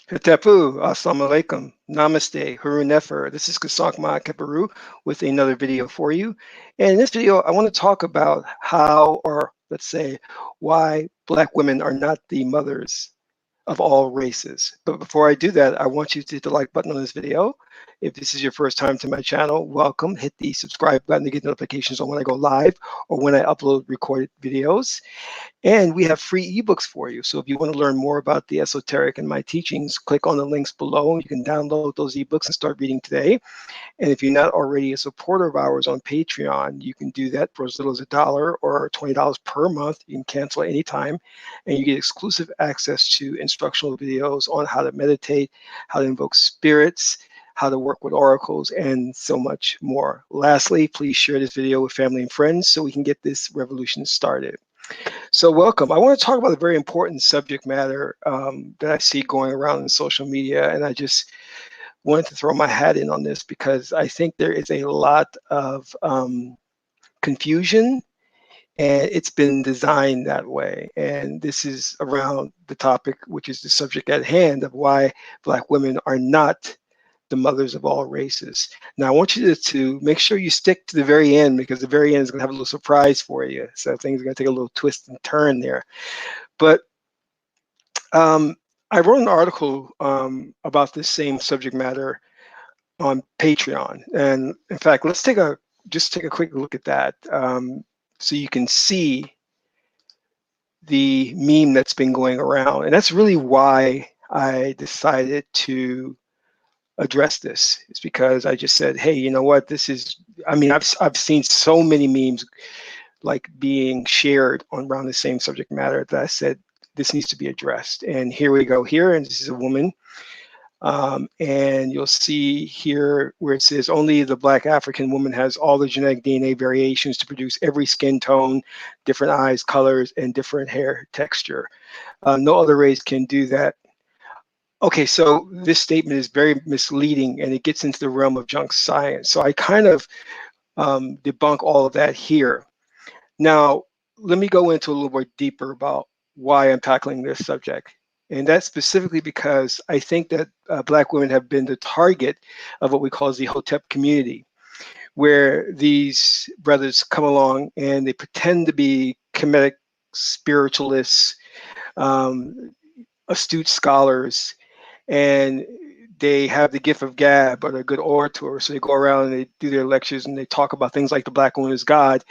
Hatapu, Assalamu alaikum, Namaste, Haru Nefer. This is Kasakma Keperu with another video for you. And in this video, I want to talk about how, or let's say, why Black women are not the mothers of all races. But before I do that, I want you to hit the like button on this video. If this is your first time to my channel, welcome. Hit the subscribe button to get notifications on when I go live or when I upload recorded videos. And we have free ebooks for you. So if you want to learn more about the esoteric and my teachings, click on the links below. You can download those ebooks and start reading today. And if you're not already a supporter of ours on Patreon, you can do that for as little as $1 or $20 per month. You can cancel at any time, and you get exclusive access to instructional videos on how to meditate, how to invoke spirits, how to work with oracles, and so much more. Lastly, please share this video with family and friends so we can get this revolution started. So welcome. I want to talk about a very important subject matter that I see going around in social media, and I just wanted to throw my hat in on this because I think there is a lot of confusion, and it's been designed that way. And this is around the topic, which is the subject at hand of why Black women are not the mothers of all races. Now, I want you to make sure you stick to the very end, because the very end is going to have a little surprise for you. So things are going to take a little twist and turn there. But I wrote an article about this same subject matter on Patreon, and in fact, let's take a quick look at that, so you can see the meme that's been going around, and that's really why I decided to address this. It's because I just said, hey, you know what? This is. I mean, I've seen so many memes like being shared on around the same subject matter that I said this needs to be addressed. And here we go here, and this is a woman. And you'll see here where it says only the Black African woman has all the genetic DNA variations to produce every skin tone, different eyes, colors, and different hair texture. No other race can do that. Okay, so this statement is very misleading, and it gets into the realm of junk science. So I kind of debunk all of that here. Now, let me go into a little bit deeper about why I'm tackling this subject. And that's specifically because I think that Black women have been the target of what we call the Hotep community, where these brothers come along and they pretend to be Kemetic spiritualists, astute scholars, and they have the gift of gab, or they're good orators. So they go around and they do their lectures and they talk about things like the Black woman is God,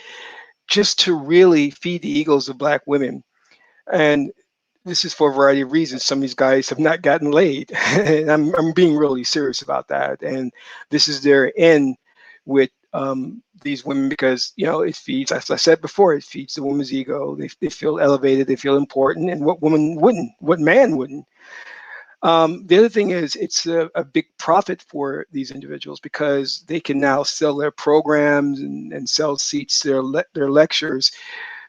just to really feed the egos of Black women. And this is for a variety of reasons. Some of these guys have not gotten laid. And I'm being really serious about that. And this is their end with these women, because, you know, it feeds, as I said before, it feeds the woman's ego. They feel elevated, they feel important. And what woman wouldn't? What man wouldn't? The other thing is it's a big profit for these individuals, because they can now sell their programs and sell seats to their lectures.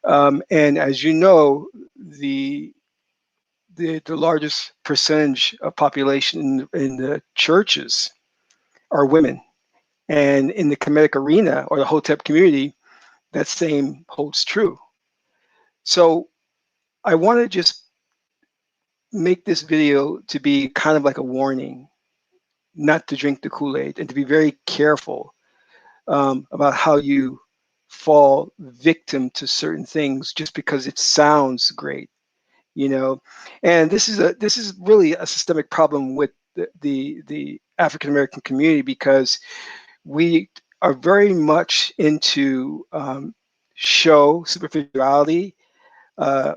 And as you know, the largest percentage of population in the churches are women. And in the Kemetic arena or the Hotep community, that same holds true. So I want to just make this video to be kind of like a warning not to drink the Kool-Aid, and to be very careful about how you fall victim to certain things just because it sounds great, you know. And this is really a systemic problem with the African American community, because we are very much into show, superficiality, uh,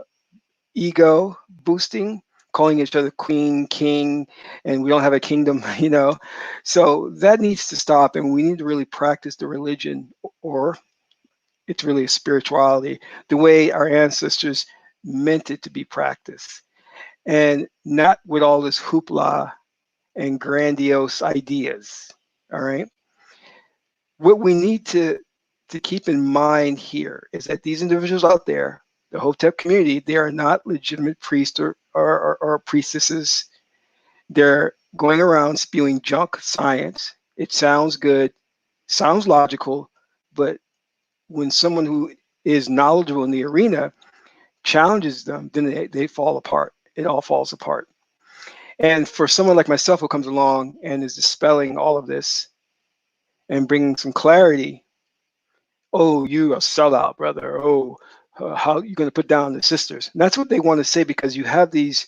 ego boosting, calling each other queen, king, and we don't have a kingdom, you know. So that needs to stop, and we need to really practice the religion, or it's really a spirituality, the way our ancestors meant it to be practiced, and not with all this hoopla and grandiose ideas. All right. What we need to keep in mind here is that these individuals out there, the Hotep community, they are not legitimate priests or priestesses. They're going around spewing junk science. It sounds good, sounds logical, but when someone who is knowledgeable in the arena challenges them, then they fall apart. It all falls apart. And for someone like myself who comes along and is dispelling all of this and bringing some clarity, oh, you a sellout, brother. Oh, how you going to put down the sisters? And that's what they want to say, because you have these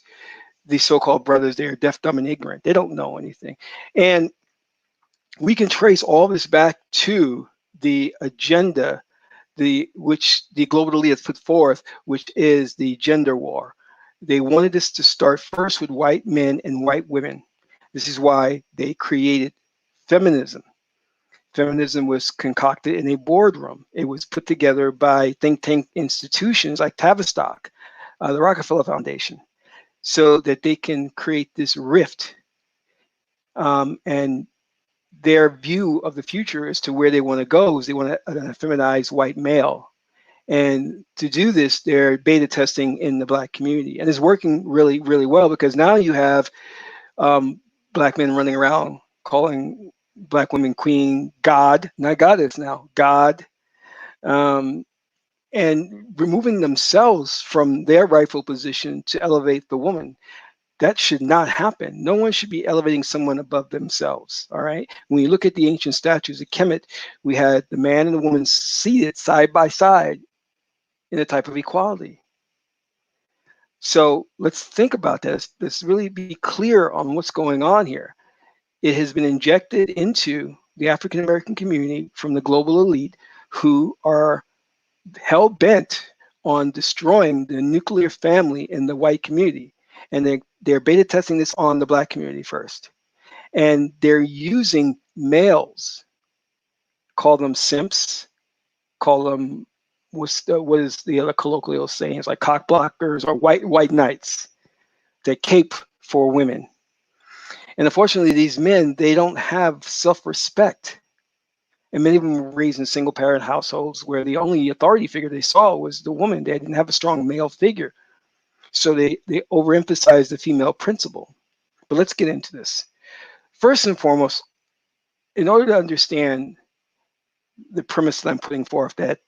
so-called brothers. They are deaf, dumb, and ignorant. They don't know anything. And we can trace all this back to the agenda, which the global elite has put forth, which is the gender war. They wanted this to start first with white men and white women. This is why they created feminism. Feminism was concocted in a boardroom. It was put together by think tank institutions like Tavistock, the Rockefeller Foundation, so that they can create this rift. And their view of the future as to where they want to go is they want a feminized white male. And to do this, they're beta testing in the Black community. And it's working really, really well, because now you have Black men running around calling Black women queen, God, not goddess now, God, um, and removing themselves from their rightful position to elevate the woman. That should not happen. No one should be elevating someone above themselves. All right. When you look at the ancient statues of Kemet, we had the man and the woman seated side by side in a type of equality. So let's think about this. Let's really be clear on what's going on here. It has been injected into the African American community from the global elite, who are hell bent on destroying the nuclear family in the white community. And they're beta testing this on the Black community first. And they're using males, call them simps, call them, what is the other colloquial sayings, like cock blockers or white knights that cape for women. And unfortunately, these men, they don't have self-respect. And many of them were raised in single parent households where the only authority figure they saw was the woman. They didn't have a strong male figure. So they overemphasized the female principle. But let's get into this. First and foremost, in order to understand the premise that I'm putting forth, that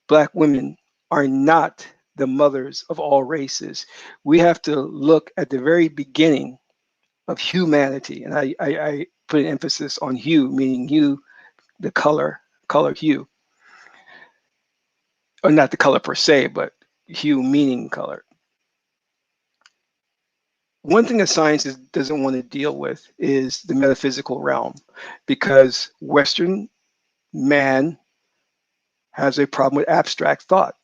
Black women are not the mothers of all races, we have to look at the very beginning of humanity. And I put an emphasis on hue, meaning hue, the color hue, or not the color per se, but hue meaning color. One thing that science doesn't want to deal with is the metaphysical realm, because Western man has a problem with abstract thought.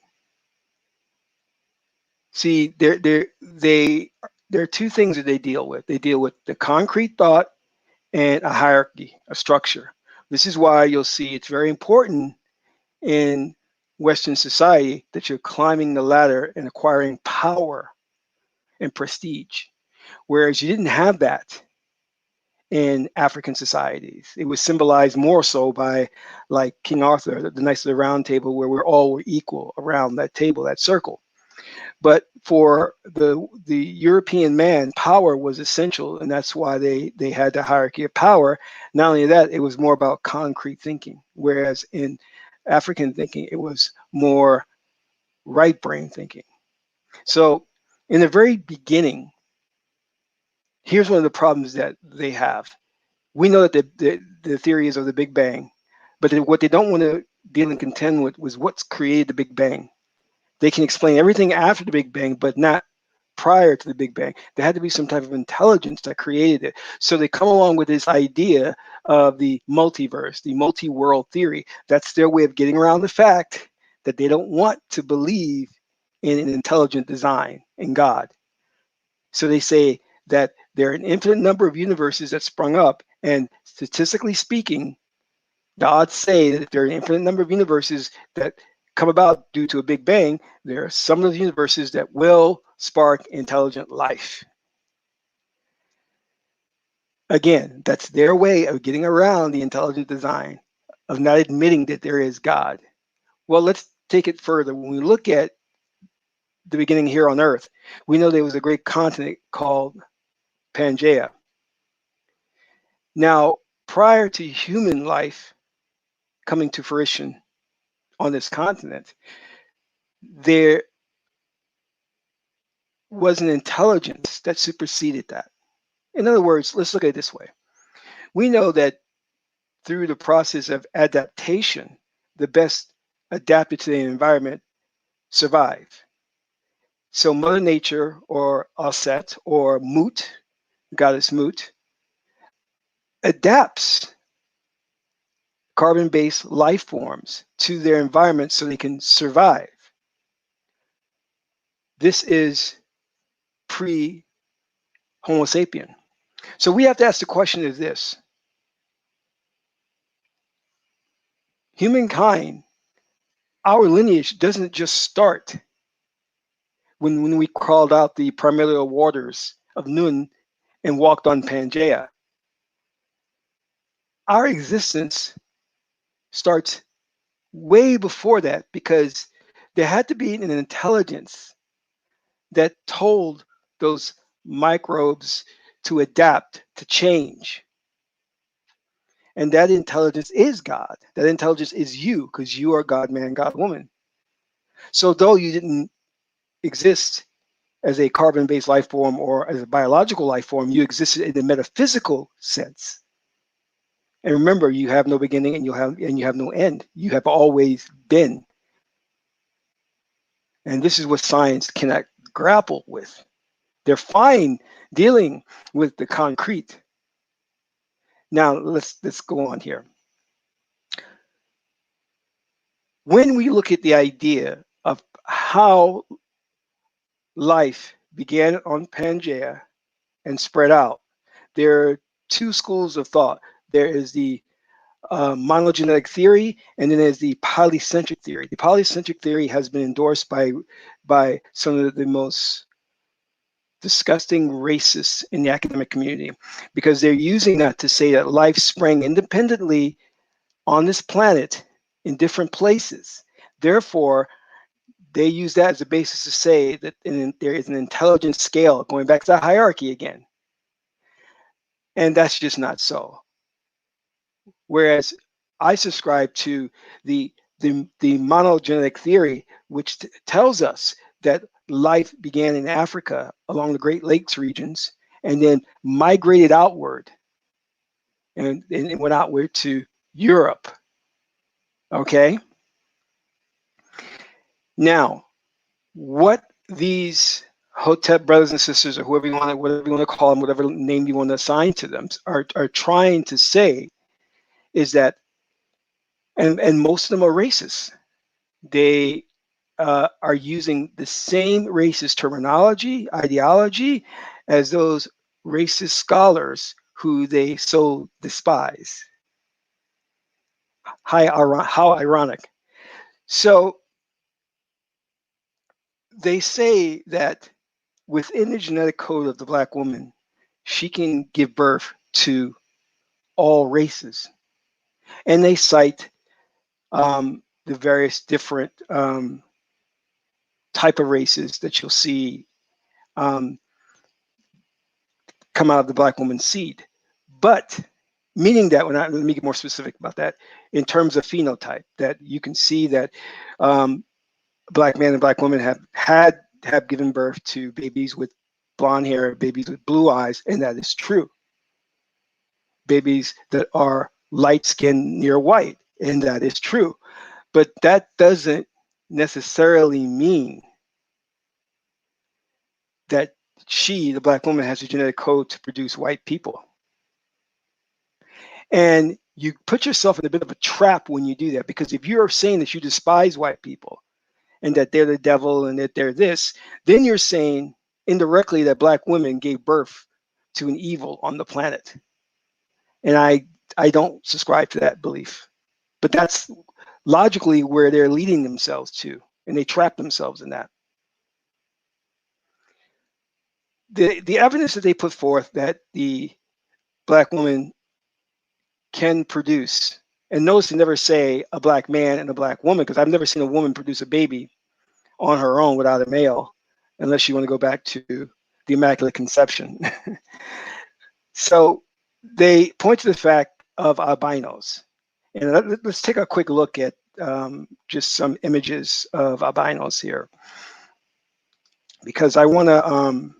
See, there are two things that they deal with. They deal with the concrete thought and a hierarchy, a structure. This is why you'll see it's very important in Western society that you're climbing the ladder and acquiring power and prestige, whereas you didn't have that in African societies. It was symbolized more so by, like King Arthur, the Knights of the Round Table, where we're all equal around that table, that circle. But for the European man, power was essential, and that's why they had the hierarchy of power. Not only that, it was more about concrete thinking, whereas in African thinking, it was more right brain thinking. So in the very beginning, here's one of the problems that they have. We know that the theory is of the Big Bang, but what they don't want to deal and contend with was what's created the Big Bang. They can explain everything after the Big Bang, but not prior to the Big Bang. There had to be some type of intelligence that created it. So they come along with this idea of the multiverse, the multi-world theory. That's their way of getting around the fact that they don't want to believe in an intelligent design, in God. So they say that there are an infinite number of universes that sprung up, and statistically speaking, the odds say that if there are an infinite number of universes that come about due to a Big Bang, there are some of the universes that will spark intelligent life. Again, that's their way of getting around the intelligent design, of not admitting that there is God. Well, let's take it further. When we look at the beginning here on Earth, we know there was a great continent called Pangea. Now, prior to human life coming to fruition on this continent, there was an intelligence that superseded that. In other words, let's look at it this way. We know that through the process of adaptation, the best adapted to the environment survive. So Mother Nature, or Aset, or Mut, goddess Mut, adapts carbon-based life forms to their environment so they can survive. This is pre-Homo sapien. So we have to ask the question of this. Humankind, our lineage doesn't just start when we crawled out the primordial waters of Nun and walked on Pangea. Our existence starts way before that, because there had to be an intelligence that told those microbes to adapt, to change. And that intelligence is God. That intelligence is you, because you are God, man, God, woman. So though you didn't exist as a carbon-based life form or as a biological life form, you existed in the metaphysical sense. And remember, you have no beginning and you have no end. You have always been. And this is what science cannot grapple with. They're fine dealing with the concrete. Now let's go on here. When we look at the idea of how life began on Pangea and spread out, there are two schools of thought. There is the monogenetic theory, and then there's the polycentric theory. The polycentric theory has been endorsed by some of the most disgusting racists in the academic community, because they're using that to say that life sprang independently on this planet in different places. Therefore, they use that as a basis to say that there is an intelligence scale, going back to the hierarchy again. And that's just not so. Whereas I subscribe to the monogenetic theory, which tells us that life began in Africa along the Great Lakes regions and then migrated outward and it went outward to Europe. Okay. Now, what these Hotep brothers and sisters, or whatever you want to call them, whatever name you want to assign to them, are trying to say is that, and most of them are racist. They are using the same racist terminology, ideology, as those racist scholars who they so despise. How ironic. So they say that within the genetic code of the Black woman, she can give birth to all races. And they cite the various different type of races that you'll see come out of the Black woman's seed. But meaning that, let me get more specific about that, in terms of phenotype, that you can see that Black men and Black women have given birth to babies with blonde hair, babies with blue eyes, and that is true. Babies that are light skinned near white, and that is true. But that doesn't necessarily mean that she, the Black woman, has a genetic code to produce white people. And you put yourself in a bit of a trap when you do that, because if you're saying that you despise white people and that they're the devil and that they're this, then you're saying indirectly that Black women gave birth to an evil on the planet. And I don't subscribe to that belief. But that's logically where they're leading themselves to, and they trap themselves in that. The evidence that they put forth that the Black woman can produce, and notice they never say a Black man and a Black woman, because I've never seen a woman produce a baby on her own without a male, unless you want to go back to the Immaculate Conception. So they point to the fact of albinos. And let's take a quick look at just some images of albinos here, because I want to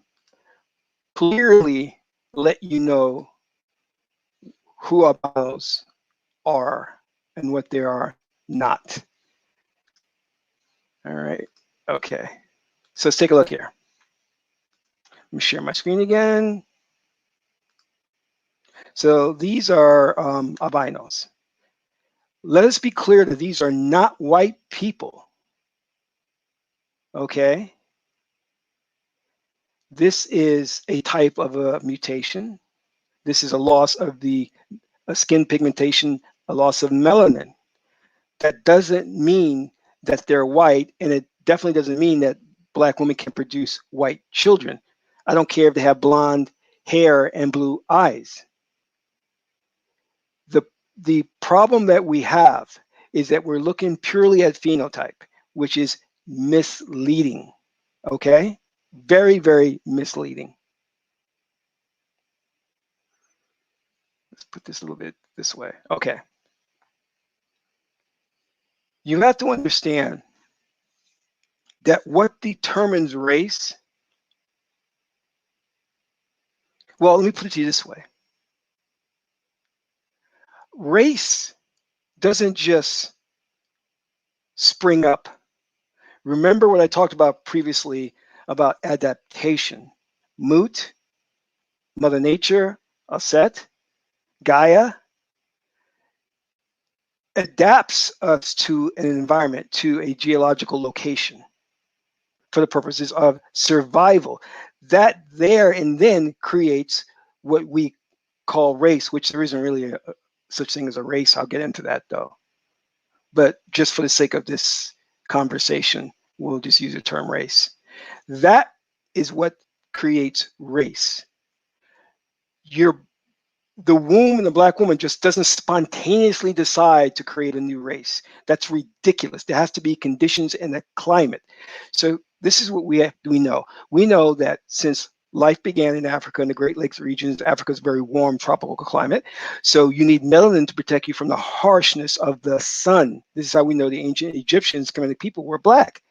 clearly let you know who albinos are and what they are not. All right. Okay. So let's take a look here. Let me share my screen again. So these are albinos. Let us be clear that these are not white people. Okay. This is a type of a mutation. This is a loss of the skin pigmentation, a loss of melanin. That doesn't mean that they're white, and it definitely doesn't mean that Black women can produce white children. I don't care if they have blonde hair and blue eyes. The, the problem that we have is that we're looking purely at phenotype, which is misleading, okay? Very, very misleading. Let's put this a little bit this way. Okay. You have to understand that what determines race, well, let me put it to you this way. Race doesn't just spring up. Remember what I talked about previously about adaptation. Moot, Mother Nature, Aset, Gaia adapts us to an environment, to a geological location for the purposes of survival. That there and then creates what we call race, which there isn't really such thing as a race. I'll get into that though. But just for the sake of this conversation, we'll just use the term race. That is what creates race. The womb in the Black woman just doesn't spontaneously decide to create a new race. That's ridiculous. There has to be conditions and a climate. So this is what we know. We know that since life began in Africa and the Great Lakes regions, Africa's very warm tropical climate. So you need melanin to protect you from the harshness of the sun. This is how we know the ancient Egyptians, Kemetic people, were Black.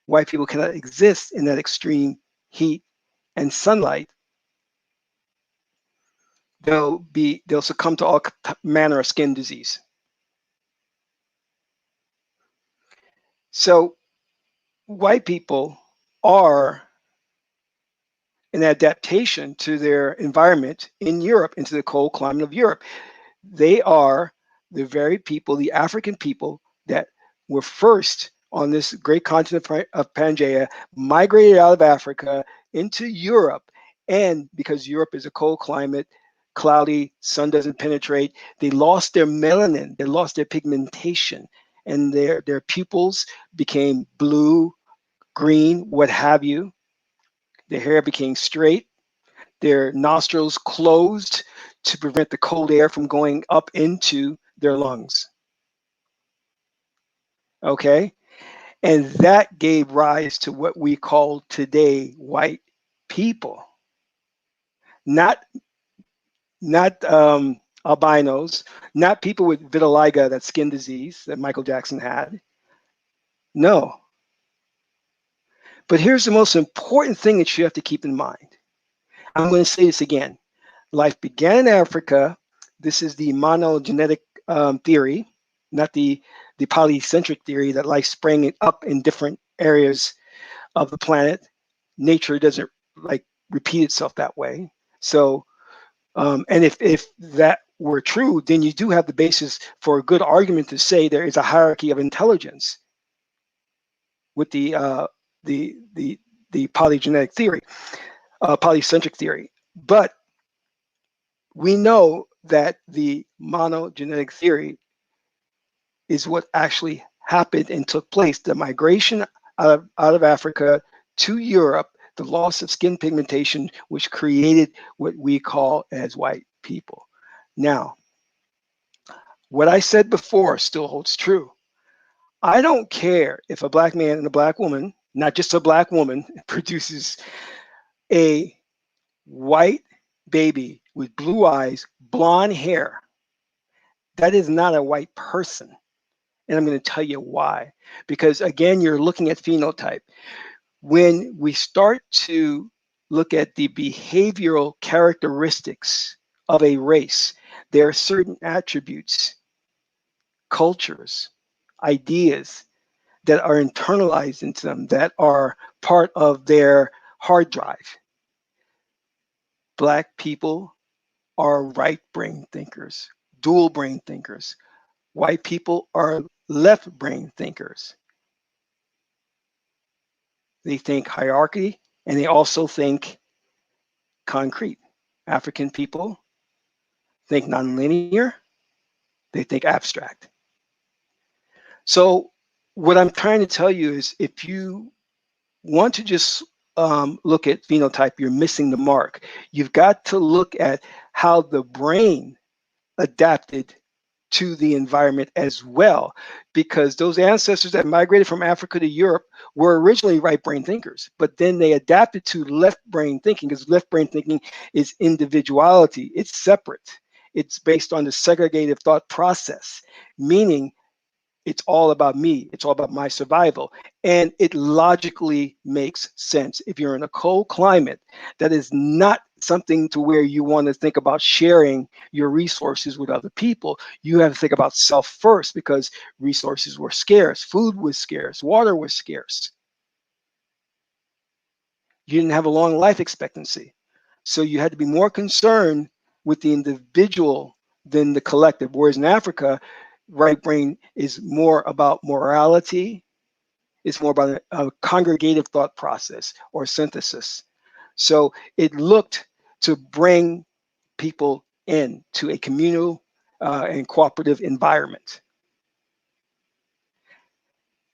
White people cannot exist in that extreme heat and sunlight. They'll succumb to all manner of skin disease. So white people are an adaptation to their environment in Europe, into the cold climate of Europe. They are the very people, the African people that were first on this great continent of Pangea, migrated out of Africa into Europe. And because Europe is a cold climate, cloudy, sun doesn't penetrate, they lost their melanin, they lost their pigmentation, and their pupils became blue, green, what have you. Their hair became straight, their nostrils closed to prevent the cold air from going up into their lungs. Okay? And that gave rise to what we call today white people. Not albinos, not people with vitiligo, that skin disease that Michael Jackson had. No. But here's the most important thing that you have to keep in mind. I'm going to say this again. Life began in Africa. This is the monogenetic theory, not the polycentric theory that life sprang up in different areas of the planet. Nature doesn't like repeat itself that way. So, and if that were true, then you do have the basis for a good argument to say there is a hierarchy of intelligence with the polygenetic theory, polycentric theory. But we know that the monogenetic theory is what actually happened and took place. The migration out of Africa to Europe, the loss of skin pigmentation, which created what we call as white people. Now, what I said before still holds true. I don't care if a Black man and a Black woman, not just a Black woman, produces a white baby with blue eyes, blonde hair. That is not a white person. And I'm going to tell you why. Because again, you're looking at phenotype. When we start to look at the behavioral characteristics of a race, there are certain attributes, cultures, ideas that are internalized into them, that are part of their hard drive. Black people are right brain thinkers, dual brain thinkers. White people are left brain thinkers. They think hierarchy and they also think concrete. African people think nonlinear, they think abstract. So, what I'm trying to tell you is if you want to just look at phenotype, you're missing the mark. You've got to look at how the brain adapted to the environment as well, because those ancestors that migrated from Africa to Europe were originally right brain thinkers, but then they adapted to left brain thinking, because left brain thinking is individuality, it's separate, it's based on the segregative thought process, meaning it's all about me, it's all about my survival. And it logically makes sense. If you're in a cold climate, that is not something to where you want to think about sharing your resources with other people. You have to think about self first, because resources were scarce, food was scarce, water was scarce. You didn't have a long life expectancy. So you had to be more concerned with the individual than the collective. Whereas in Africa, right brain is more about morality, it's more about a congregative thought process or synthesis. So it looked to bring people in to a communal and cooperative environment.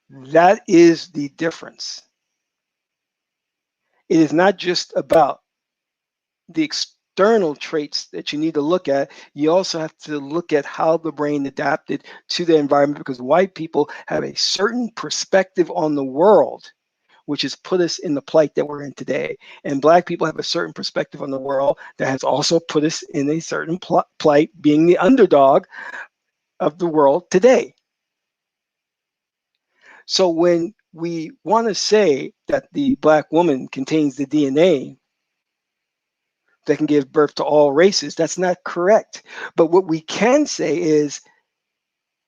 That is the difference. It is not just about the external traits that you need to look at. You also have to look at how the brain adapted to the environment, because white people have a certain perspective on the world, which has put us in the plight that we're in today. And black people have a certain perspective on the world that has also put us in a certain plight, being the underdog of the world today. So when we want to say that the black woman contains the DNA that can give birth to all races, that's not correct. But what we can say is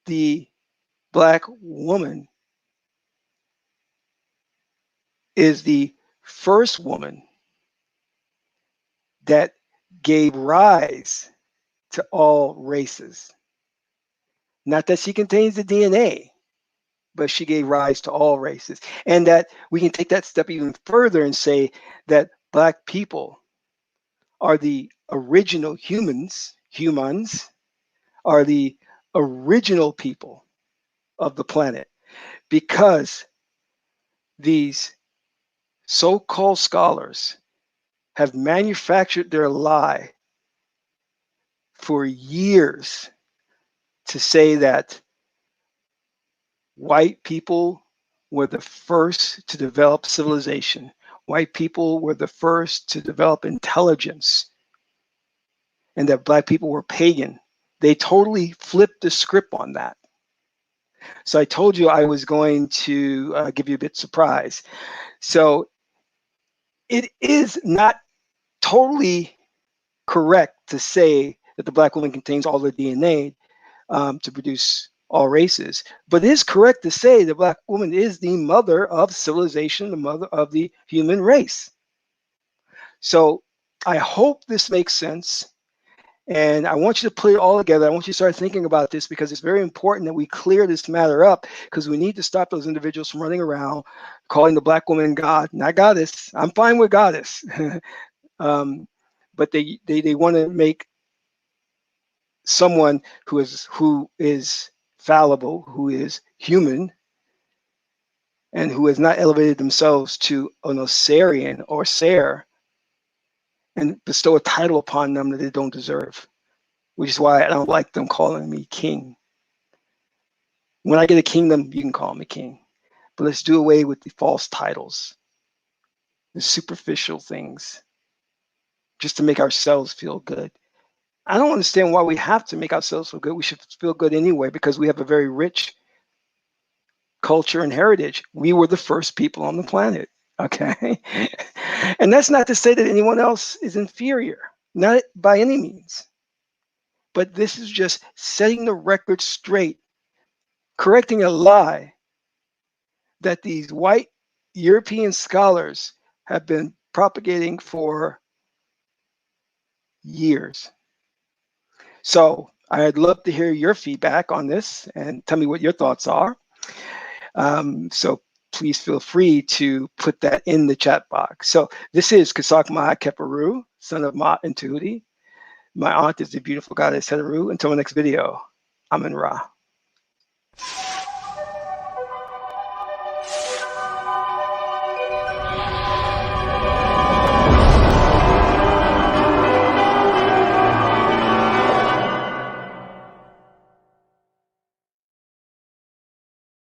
the black woman is the first woman that gave rise to all races. Not that she contains the DNA, but she gave rise to all races. And that we can take that step even further and say that black people are the original humans are the original people of the planet, because these so-called scholars have manufactured their lie for years to say that white people were the first to develop civilization. White people were the first to develop intelligence, and that black people were pagan. They totally flipped the script on that. So I told you I was going to give you a bit surprise. So it is not totally correct to say that the black woman contains all the DNA to produce all races, but it is correct to say the black woman is the mother of civilization, the mother of the human race. So I hope this makes sense. And I want you to put it all together. I want you to start thinking about this, because it's very important that we clear this matter up, because we need to stop those individuals from running around calling the black woman God, not goddess. I'm fine with goddess. But they want to make someone who is fallible, who is human, and who has not elevated themselves to an Osirian or Ser, and bestow a title upon them that they don't deserve, which is why I don't like them calling me king. When I get a kingdom, you can call me king, but let's do away with the false titles, the superficial things, just to make ourselves feel good. I don't understand why we have to make ourselves feel good. We should feel good anyway, because we have a very rich culture and heritage. We were the first people on the planet. Okay. And that's not to say that anyone else is inferior, not by any means. But this is just setting the record straight, correcting a lie that these white European scholars have been propagating for years. So I'd love to hear your feedback on this and tell me what your thoughts are. So please feel free to put that in the chat box. So this is Kasak Ma Keperu, son of Ma and Tahuti. My aunt is the beautiful goddess Heteru. Until the next video, Amen Ra.